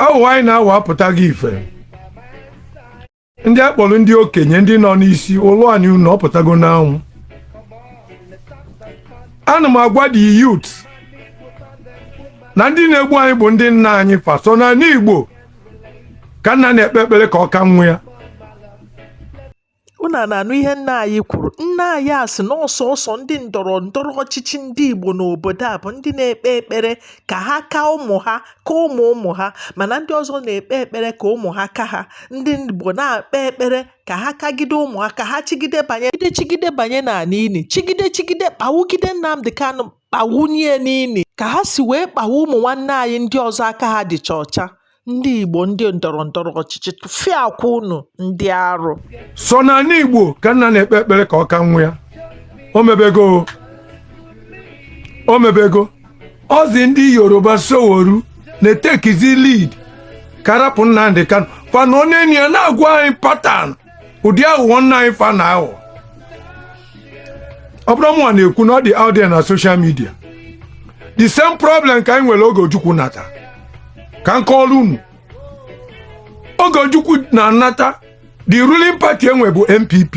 awụ anyị na-awapụta gị ife ndị akpọrọ ndị okenye ndị nọ n'isi ụlọ anyị unu ọpụtago n'anwụ ana m agwa the youth na ndị na-egbu anyị bụ ndị nna anyị fa so na n'Igbo ka nna na-ekpe ekpere ka ọ ka nwe ya. Unu na-anụ ihe nna anyị kwuru. Nna anyị asị na ọsọsọ ndị ndọrọ ndọrọ ọchịchị ndị Igbo n'obodo a bụ ndị na-ekpe ekpere ka ha ka ụmụ ha ka ụmụ ha, mana ndị ọzọ na-ekpe ekpere ka ụmụ ha ka ha. Ndị Igbo na-ekpe ekpere ka ha kagide ụmụ ha, ka ha chigide banye n'ala ini, chigide kpawugide Nnamdi Kanu kpawunye n'ini, ka ha si wee kpawa ụmụ nwanne anyị ndị ọzọ aka ha dịcha ọcha. Ndị Igbo ndị ndọrọ ndọrọ ọchịchị tụfịa akwa unu ndị arụ. So na n'Igbo ka nna na-ekpe ekpere ka ọ ka nwe ya. O mebego ozi ndị Yoruba Soworu na-etekizi lead karapụ Nnamdi Kanu fana onye enyi ya na-agwa anyị patan ụdị aghụghọ nna anyị fa na aghọ. Ọ bụrụ mụ na-ekwu na ọ dị out there na social media the same problem ka anyị nwere oge Ojukwu nata ka nkọọlụ unu. Oge Ojukwu na-anata the ruling party enwe bụ NPP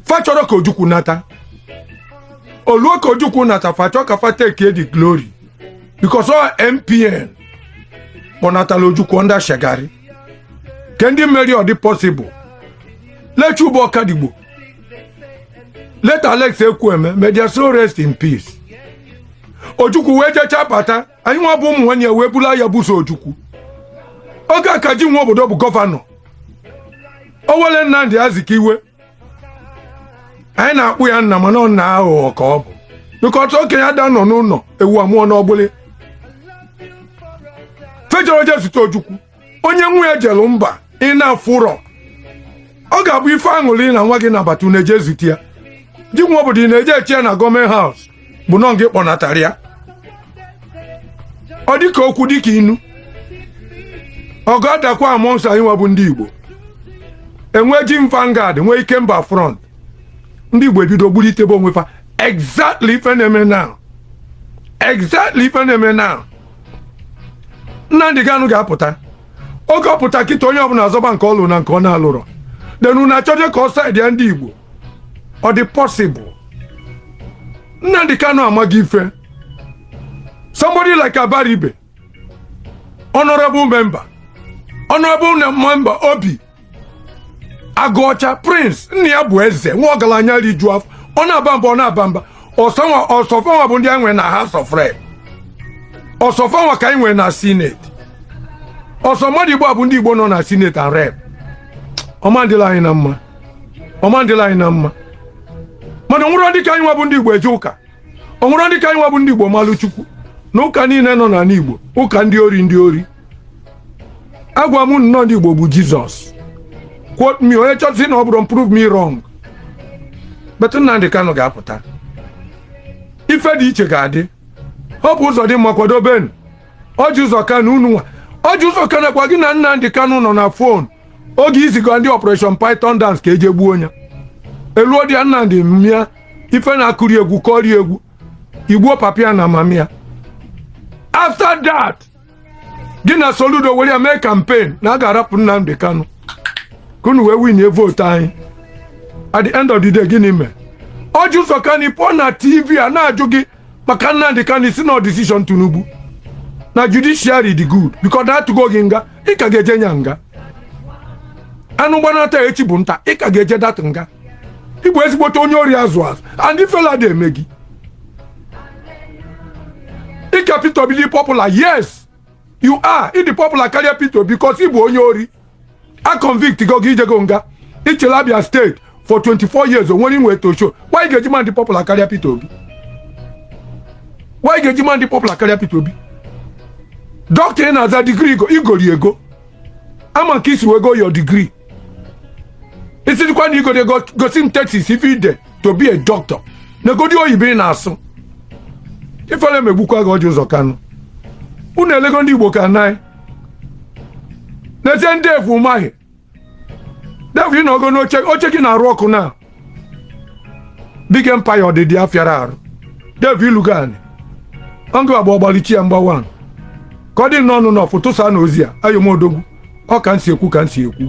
fa chọrọ ka Ojukwu nata. Oluo ka Ojukwu nata fa chọrọ ka fa take the glory because all MPN kpọnatala Ojukwu under Shagari ke ndị mmeri ọ dị possible. Let Chubu Ọkadigbo, let Alex Ekwueme, may their soul rest in peace. Ojukwu wee jecha bata anyị nwa bụ ụmụ nwanne wee bula ya buso Ojukwu. Oge aka ji nwa obodo bụ gọvanọ Owele Nnamdi Azikiwe anyị na-akpụ ya nna mana ọ na aghụghọ ka ọ bụ because okenye ada nọ n'ụlọ ewu amụọ n'ọgbụlị fejọrọ je zute Ojukwu onye nwe ya jelu mba ị na-afụrọ ọ ga-abụ ife aṅụrị na nwa gị nabata na-eje zute ya ji nwa obodo ị na-eje echi ya na gọọmenti haus bụ nọ gị kpọnatara ya. Ọ dịka okwu dịka inu ọ ga-adakwa amongst anyị nwa bụ ndị Igbo enwe ji Vanguard nwee ike mba front ndị Igbo ebido gbulitebe onwe fa exactly ife na-eme now. Nnamdi Kanu ga-apụta oge ọ pụta kịta onye ọbụla azọba nke ọlụ na nke ọ na-alụrọ denu na achọje ka ọ saịdị ya ndị Igbo ọ dị possible. Nnamdi Kanu amaghị ife. Somebody like Abaribe, honorable member Obi Agụọcha Prince nne ya bụ eze nwa ọgaranya riju afọ ọ na-aba mba ọsọfanwa bụ ndị anyị nwere na House of Rep, ọsọfanwa ka anyị nwere na Senate, ọsọ mmadụ Igbo bụ ndị Igbo nọ na Senate and Rep. Ọmandịla anyị na mma mana onwere ndị ka anyị nwa bụ ndị Igbo eje ụka, onwere ndị ka anyị nwa bụ ndị Igbo malụ Chukwu na ụka niile nọ na n'Igbo ụka ndị ori agwa m nnọọ ndị Igbo bụ Jizọs. Quote me onye chọsị na ọ bụrụ prove me wrong. But Nnamdi Kanu ga-apụta ife dị iche ga-adị. Ọ bụ ụzọ dị mma kwadobe Ọji Ụzọ Kanu unu nwa Ọji Ụzọ Kanu kwa gị na Nnamdi Kanu nọ na fon oge iziga ndị Operation Python dance ka eje gbuo ya eluo dị Nnamdi mmịa ife na-akụri egwu kọri egwu igbuo papịa na mamịa. After that gị na Soludo were ya mee campaign na a ga-arapụ Nnamdi Kanu kunu wee win vote anyị. At the end of the day gịnị mee? Ọji Ụzọ Kanu pụọ na TV a na-ajụ gị maka Nnamdi Kanu si na decision Tinubu na judiciary dị good because na atụgo gị nga ị ka ga-eje nya nga anụ gbanata echi bụ nta ị ka ga-eje dat nga Igbo ezigbote onye ori azụ and ifela dị eme gị ị ka Peter Obi dị popular. Yes you are ịdị popular karịa Peter Obi because ị bụ onye ori a convict go gị ijego nga ichela Abia State for 24 years onwere inwe to show why ga-eji man dị popular karịa Peter Obi? Why ga-eji man dị popular karịa Peter Obi? Doctor na-aza degree igori ego ama nke isi wego your degree isi dịkwa na igori gosi m Texas if ide to be a doctor na egodi oyibo ị na-asụ ifele megbukwa gị Ọji Ụzọ Kanu unu elego ndị Igbo ka naị n'ezie ndị efu maghị devu ị na-ogo n'oche gị na-arụ ọkụ na big empire ọdịdị afịara arụ devu ilugo anị ọngụ agba ọgbalichi ya mgbawan ka ọ dị n'ọnụ n'ọfụ tụsa na ozi a ayọmodogwu ọ ka m si ekwu